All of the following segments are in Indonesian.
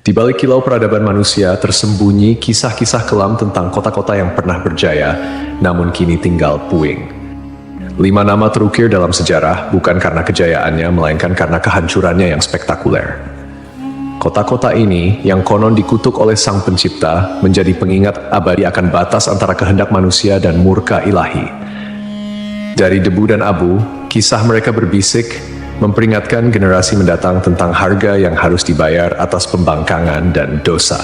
Di balik kilau peradaban manusia tersembunyi kisah-kisah kelam tentang kota-kota yang pernah berjaya, namun kini tinggal puing. 5 nama terukir dalam sejarah bukan karena kejayaannya, melainkan karena kehancurannya yang spektakuler. Kota-kota ini, yang konon dikutuk oleh Sang Pencipta, menjadi pengingat abadi akan batas antara kehendak manusia dan murka ilahi. Dari debu dan abu, kisah mereka berbisik, memperingatkan generasi mendatang tentang harga yang harus dibayar atas pembangkangan dan dosa.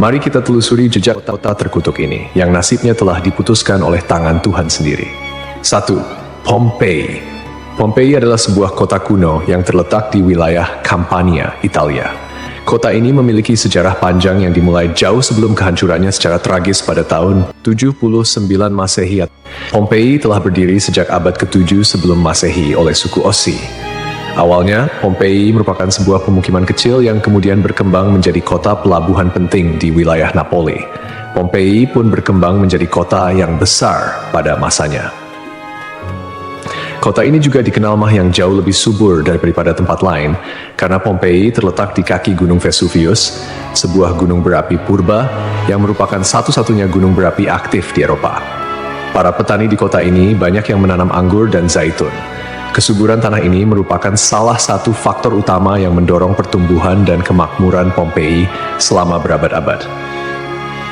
Mari kita telusuri jejak kota terkutuk ini, yang nasibnya telah diputuskan oleh tangan Tuhan sendiri. 1. Pompei. Pompei adalah sebuah kota kuno yang terletak di wilayah Campania, Italia. Kota ini memiliki sejarah panjang yang dimulai jauh sebelum kehancurannya secara tragis pada tahun 79 Masehi. Pompei telah berdiri sejak abad ke-7 sebelum Masehi oleh suku Ossi. Awalnya, Pompei merupakan sebuah pemukiman kecil yang kemudian berkembang menjadi kota pelabuhan penting di wilayah Napoli. Pompei pun berkembang menjadi kota yang besar pada masanya. Kota ini juga dikenal yang jauh lebih subur daripada tempat lain, karena Pompei terletak di kaki Gunung Vesuvius, sebuah gunung berapi purba yang merupakan satu-satunya gunung berapi aktif di Eropa. Para petani di kota ini banyak yang menanam anggur dan zaitun. Kesuburan tanah ini merupakan salah satu faktor utama yang mendorong pertumbuhan dan kemakmuran Pompei selama berabad-abad.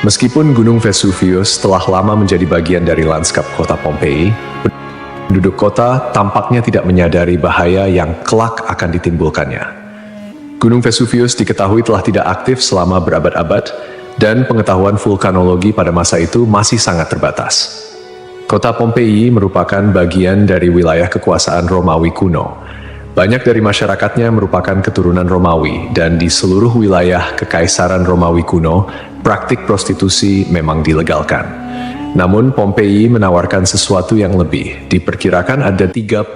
Meskipun Gunung Vesuvius telah lama menjadi bagian dari lanskap kota Pompei, penduduk kota tampaknya tidak menyadari bahaya yang kelak akan ditimbulkannya. Gunung Vesuvius diketahui telah tidak aktif selama berabad-abad, dan pengetahuan vulkanologi pada masa itu masih sangat terbatas. Kota Pompei merupakan bagian dari wilayah kekuasaan Romawi kuno. Banyak dari masyarakatnya merupakan keturunan Romawi, dan di seluruh wilayah Kekaisaran Romawi kuno, praktik prostitusi memang dilegalkan. Namun Pompei menawarkan sesuatu yang lebih. Diperkirakan ada 35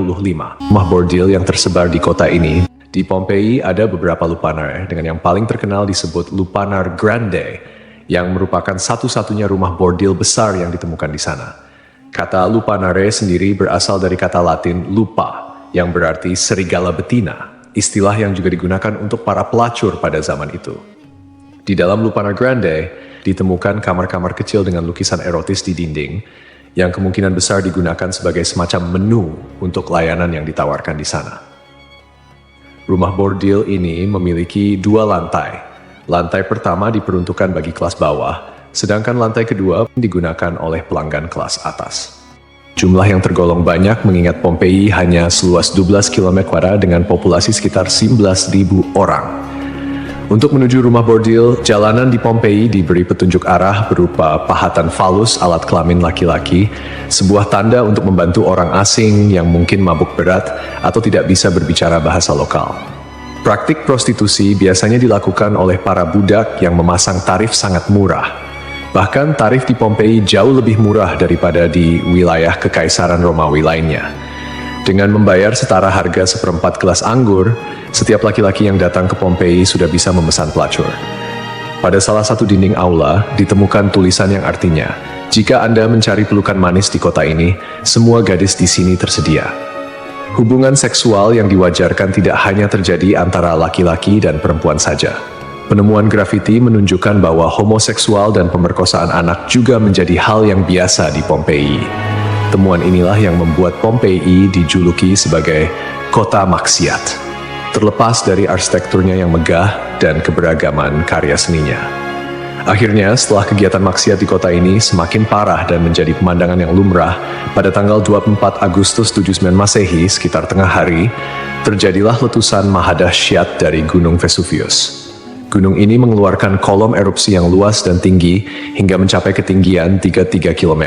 rumah bordil yang tersebar di kota ini. Di Pompei ada beberapa lupanar, dengan yang paling terkenal disebut Lupanar Grande, yang merupakan satu-satunya rumah bordil besar yang ditemukan di sana. Kata lupanare sendiri berasal dari kata Latin lupa, yang berarti serigala betina, istilah yang juga digunakan untuk para pelacur pada zaman itu. Di dalam Lupanar Grande, ditemukan kamar-kamar kecil dengan lukisan erotis di dinding, yang kemungkinan besar digunakan sebagai semacam menu untuk layanan yang ditawarkan di sana. Rumah bordil ini memiliki 2 lantai. Lantai pertama diperuntukkan bagi kelas bawah, sedangkan lantai kedua digunakan oleh pelanggan kelas atas. Jumlah yang tergolong banyak mengingat Pompei hanya seluas 12 km² dengan populasi sekitar 11.000 orang. Untuk menuju rumah bordil, jalanan di Pompei diberi petunjuk arah berupa pahatan falus alat kelamin laki-laki, sebuah tanda untuk membantu orang asing yang mungkin mabuk berat atau tidak bisa berbicara bahasa lokal. Praktik prostitusi biasanya dilakukan oleh para budak yang memasang tarif sangat murah. Bahkan tarif di Pompei jauh lebih murah daripada di wilayah Kekaisaran Romawi lainnya. Dengan membayar setara harga seperempat gelas anggur, setiap laki-laki yang datang ke Pompei sudah bisa memesan pelacur. Pada salah satu dinding aula, ditemukan tulisan yang artinya, "Jika Anda mencari pelukan manis di kota ini, semua gadis di sini tersedia." Hubungan seksual yang diwajarkan tidak hanya terjadi antara laki-laki dan perempuan saja. Penemuan grafiti menunjukkan bahwa homoseksual dan pemerkosaan anak juga menjadi hal yang biasa di Pompei. Temuan inilah yang membuat Pompei dijuluki sebagai kota maksiat, terlepas dari arsitekturnya yang megah dan keberagaman karya seninya. Akhirnya, setelah kegiatan maksiat di kota ini semakin parah dan menjadi pemandangan yang lumrah, pada tanggal 24 Agustus 79 Masehi, sekitar tengah hari, terjadilah letusan mahadahsyat dari Gunung Vesuvius. Gunung ini mengeluarkan kolom erupsi yang luas dan tinggi hingga mencapai ketinggian 33 km.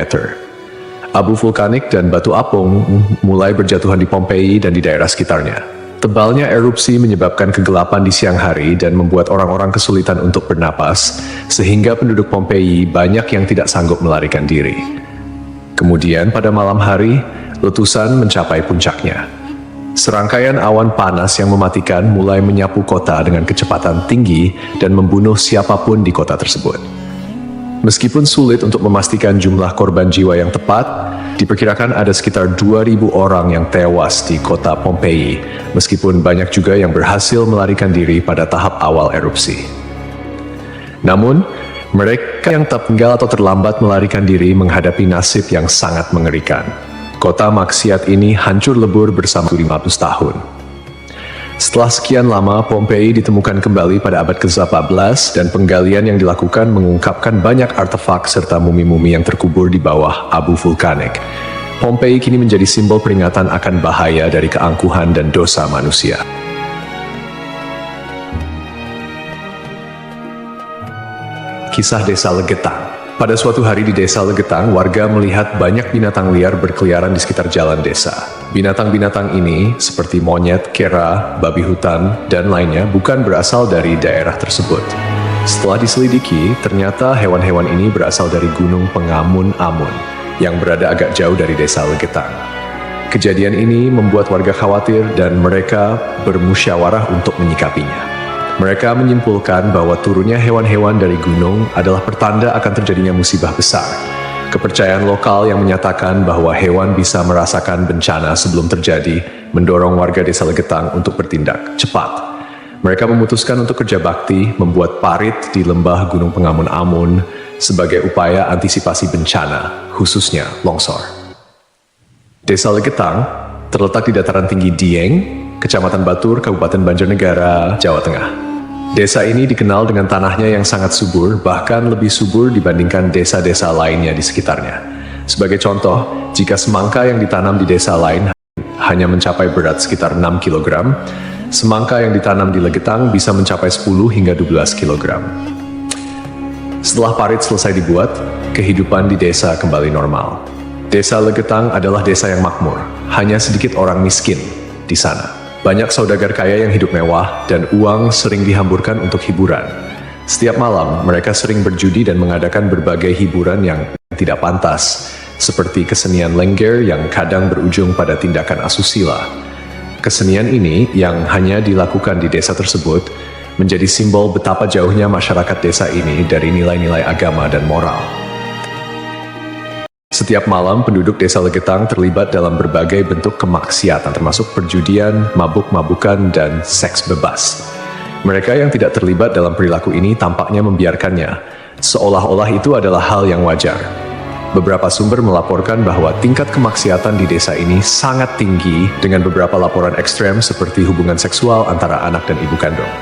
Abu vulkanik dan batu apung mulai berjatuhan di Pompei dan di daerah sekitarnya. Tebalnya erupsi menyebabkan kegelapan di siang hari dan membuat orang-orang kesulitan untuk bernapas, sehingga penduduk Pompei banyak yang tidak sanggup melarikan diri. Kemudian pada malam hari, letusan mencapai puncaknya. Serangkaian awan panas yang mematikan mulai menyapu kota dengan kecepatan tinggi dan membunuh siapapun di kota tersebut. Meskipun sulit untuk memastikan jumlah korban jiwa yang tepat, diperkirakan ada sekitar 2.000 orang yang tewas di kota Pompei, meskipun banyak juga yang berhasil melarikan diri pada tahap awal erupsi. Namun, mereka yang tertinggal atau terlambat melarikan diri menghadapi nasib yang sangat mengerikan. Kota maksiat ini hancur lebur bersama 500 tahun. Setelah sekian lama, Pompei ditemukan kembali pada abad ke-14 dan penggalian yang dilakukan mengungkapkan banyak artefak serta mumi-mumi yang terkubur di bawah abu vulkanik. Pompei kini menjadi simbol peringatan akan bahaya dari keangkuhan dan dosa manusia. Kisah Desa Legetang. Pada suatu hari di Desa Legetang, warga melihat banyak binatang liar berkeliaran di sekitar jalan desa. Binatang-binatang ini, seperti monyet, kera, babi hutan, dan lainnya, bukan berasal dari daerah tersebut. Setelah diselidiki, ternyata hewan-hewan ini berasal dari Gunung Pengamun-Amun, yang berada agak jauh dari Desa Legetang. Kejadian ini membuat warga khawatir dan mereka bermusyawarah untuk menyikapinya. Mereka menyimpulkan bahwa turunnya hewan-hewan dari gunung adalah pertanda akan terjadinya musibah besar. Kepercayaan lokal yang menyatakan bahwa hewan bisa merasakan bencana sebelum terjadi mendorong warga Desa Legetang untuk bertindak cepat. Mereka memutuskan untuk kerja bakti membuat parit di lembah Gunung Pengamun-Amun sebagai upaya antisipasi bencana, khususnya longsor. Desa Legetang terletak di dataran tinggi Dieng, Kecamatan Batur, Kabupaten Banjarnegara, Jawa Tengah. Desa ini dikenal dengan tanahnya yang sangat subur, bahkan lebih subur dibandingkan desa-desa lainnya di sekitarnya. Sebagai contoh, jika semangka yang ditanam di desa lain hanya mencapai berat sekitar 6 kg, semangka yang ditanam di Legetang bisa mencapai 10 hingga 12 kg. Setelah parit selesai dibuat, kehidupan di desa kembali normal. Desa Legetang adalah desa yang makmur, hanya sedikit orang miskin di sana. Banyak saudagar kaya yang hidup mewah dan uang sering dihamburkan untuk hiburan. Setiap malam, mereka sering berjudi dan mengadakan berbagai hiburan yang tidak pantas, seperti kesenian lengger yang kadang berujung pada tindakan asusila. Kesenian ini yang hanya dilakukan di desa tersebut menjadi simbol betapa jauhnya masyarakat desa ini dari nilai-nilai agama dan moral. Setiap malam, penduduk Desa Legetang terlibat dalam berbagai bentuk kemaksiatan, termasuk perjudian, mabuk-mabukan, dan seks bebas. Mereka yang tidak terlibat dalam perilaku ini tampaknya membiarkannya, seolah-olah itu adalah hal yang wajar. Beberapa sumber melaporkan bahwa tingkat kemaksiatan di desa ini sangat tinggi, dengan beberapa laporan ekstrem seperti hubungan seksual antara anak dan ibu kandung.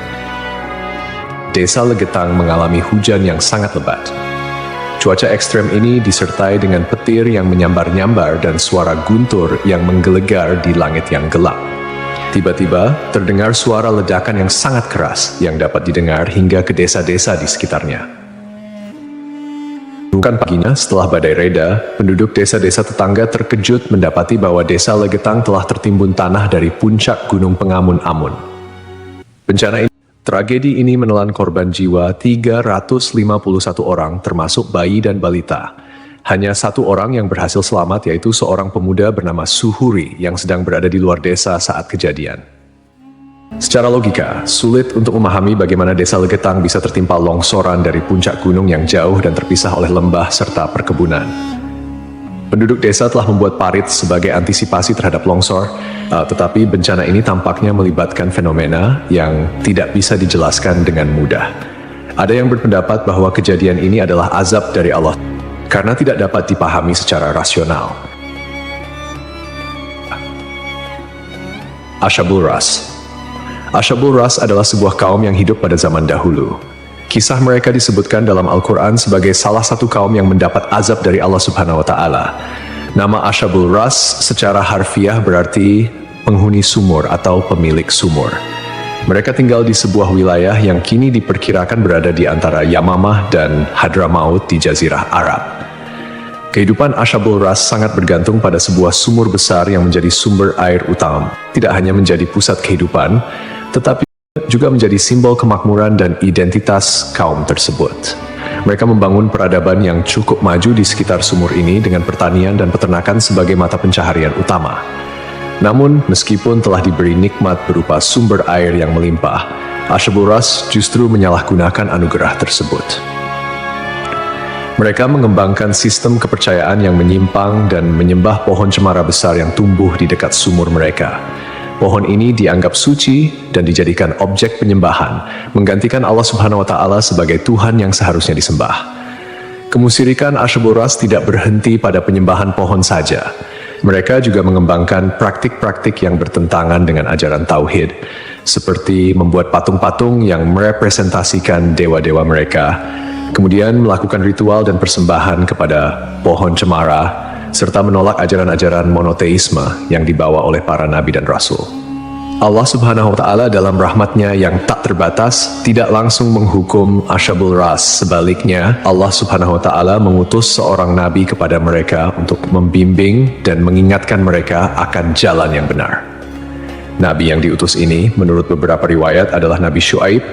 Desa Legetang mengalami hujan yang sangat lebat. Cuaca ekstrem ini disertai dengan petir yang menyambar-nyambar dan suara guntur yang menggelegar di langit yang gelap. Tiba-tiba, terdengar suara ledakan yang sangat keras yang dapat didengar hingga ke desa-desa di sekitarnya. Bukan paginya, setelah badai reda, penduduk desa-desa tetangga terkejut mendapati bahwa Desa Legetang telah tertimbun tanah dari puncak Gunung Pengamun-Amun. Tragedi ini menelan korban jiwa 351 orang, termasuk bayi dan balita. Hanya satu orang yang berhasil selamat, yaitu seorang pemuda bernama Suhuri yang sedang berada di luar desa saat kejadian. Secara logika, sulit untuk memahami bagaimana Desa Legetang bisa tertimpa longsoran dari puncak gunung yang jauh dan terpisah oleh lembah serta perkebunan. Penduduk desa telah membuat parit sebagai antisipasi terhadap longsor, tetapi bencana ini tampaknya melibatkan fenomena yang tidak bisa dijelaskan dengan mudah. Ada yang berpendapat bahwa kejadian ini adalah azab dari Allah, karena tidak dapat dipahami secara rasional. Ashabul Ras. Ashabul Ras adalah sebuah kaum yang hidup pada zaman dahulu. Kisah mereka disebutkan dalam Al-Quran sebagai salah satu kaum yang mendapat azab dari Allah Subhanahu wa Ta'ala. Nama Ashabul Ras secara harfiah berarti penghuni sumur atau pemilik sumur. Mereka tinggal di sebuah wilayah yang kini diperkirakan berada di antara Yamamah dan Hadramaut di Jazirah Arab. Kehidupan Ashabul Ras sangat bergantung pada sebuah sumur besar yang menjadi sumber air utama. Tidak hanya menjadi pusat kehidupan, tetapi juga menjadi simbol kemakmuran dan identitas kaum tersebut. Mereka membangun peradaban yang cukup maju di sekitar sumur ini dengan pertanian dan peternakan sebagai mata pencaharian utama. Namun, meskipun telah diberi nikmat berupa sumber air yang melimpah, Ashabul Ras justru menyalahgunakan anugerah tersebut. Mereka mengembangkan sistem kepercayaan yang menyimpang dan menyembah pohon cemara besar yang tumbuh di dekat sumur mereka. Pohon ini dianggap suci dan dijadikan objek penyembahan, menggantikan Allah Subhanahu wa Ta'ala sebagai Tuhan yang seharusnya disembah. Kemusyrikan Asyabul Ras tidak berhenti pada penyembahan pohon saja. Mereka juga mengembangkan praktik-praktik yang bertentangan dengan ajaran Tauhid, seperti membuat patung-patung yang merepresentasikan dewa-dewa mereka, kemudian melakukan ritual dan persembahan kepada pohon cemara, serta menolak ajaran-ajaran monoteisme yang dibawa oleh para nabi dan rasul. Allah Subhanahu wa Ta'ala dalam rahmatnya yang tak terbatas tidak langsung menghukum Asyabul Ras. Sebaliknya, Allah Subhanahu wa Ta'ala mengutus seorang nabi kepada mereka untuk membimbing dan mengingatkan mereka akan jalan yang benar. Nabi yang diutus ini, menurut beberapa riwayat, adalah Nabi Syuaib,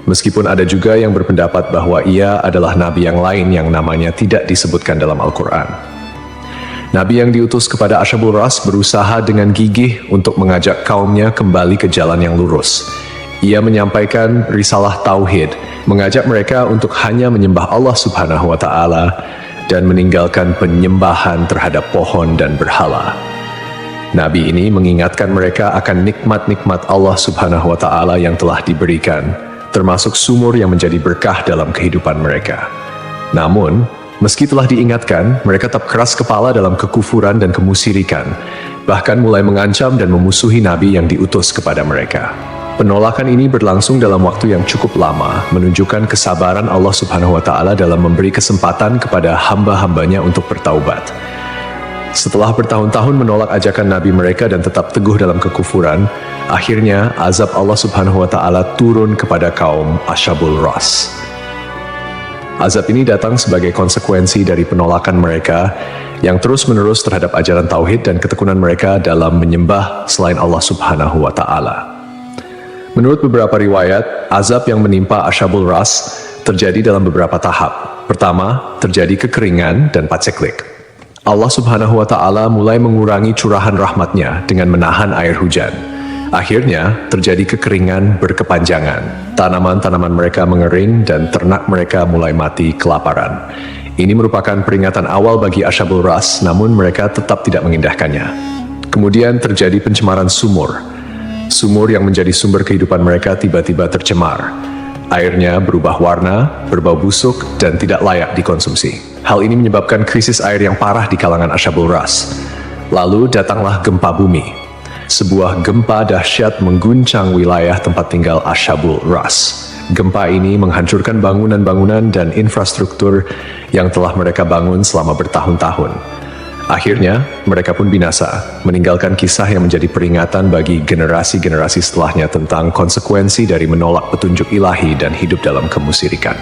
meskipun ada juga yang berpendapat bahwa ia adalah nabi yang lain yang namanya tidak disebutkan dalam Al-Quran. Nabi yang diutus kepada Asyabul Ras berusaha dengan gigih untuk mengajak kaumnya kembali ke jalan yang lurus. Ia menyampaikan risalah Tauhid, mengajak mereka untuk hanya menyembah Allah Subhanahu wa Ta'ala dan meninggalkan penyembahan terhadap pohon dan berhala. Nabi ini mengingatkan mereka akan nikmat-nikmat Allah Subhanahu wa Ta'ala yang telah diberikan, termasuk sumur yang menjadi berkah dalam kehidupan mereka. Namun, meski telah diingatkan, mereka tetap keras kepala dalam kekufuran dan kemusyrikan, bahkan mulai mengancam dan memusuhi Nabi yang diutus kepada mereka. Penolakan ini berlangsung dalam waktu yang cukup lama, menunjukkan kesabaran Allah Subhanahu wa Ta'ala dalam memberi kesempatan kepada hamba-hambanya untuk bertaubat. Setelah bertahun-tahun menolak ajakan Nabi mereka dan tetap teguh dalam kekufuran, akhirnya azab Allah Subhanahu wa Ta'ala turun kepada kaum Asyabul Ras. Azab ini datang sebagai konsekuensi dari penolakan mereka yang terus-menerus terhadap ajaran Tauhid dan ketekunan mereka dalam menyembah selain Allah Subhanahu wa Ta'ala. Menurut beberapa riwayat, azab yang menimpa Asyabul Ras terjadi dalam beberapa tahap. Pertama, terjadi kekeringan dan paceklik. Allah Subhanahu wa Ta'ala mulai mengurangi curahan rahmatnya dengan menahan air hujan. Akhirnya, terjadi kekeringan berkepanjangan. Tanaman-tanaman mereka mengering dan ternak mereka mulai mati kelaparan. Ini merupakan peringatan awal bagi Asyabul Ras, namun mereka tetap tidak mengindahkannya. Kemudian terjadi pencemaran sumur. Sumur yang menjadi sumber kehidupan mereka tiba-tiba tercemar. Airnya berubah warna, berbau busuk, dan tidak layak dikonsumsi. Hal ini menyebabkan krisis air yang parah di kalangan Asyabul Ras. Lalu datanglah gempa bumi. Sebuah gempa dahsyat mengguncang wilayah tempat tinggal Asyabul Ras. Gempa ini menghancurkan bangunan-bangunan dan infrastruktur yang telah mereka bangun selama bertahun-tahun. Akhirnya, mereka pun binasa, meninggalkan kisah yang menjadi peringatan bagi generasi-generasi setelahnya tentang konsekuensi dari menolak petunjuk ilahi dan hidup dalam kemusyrikan.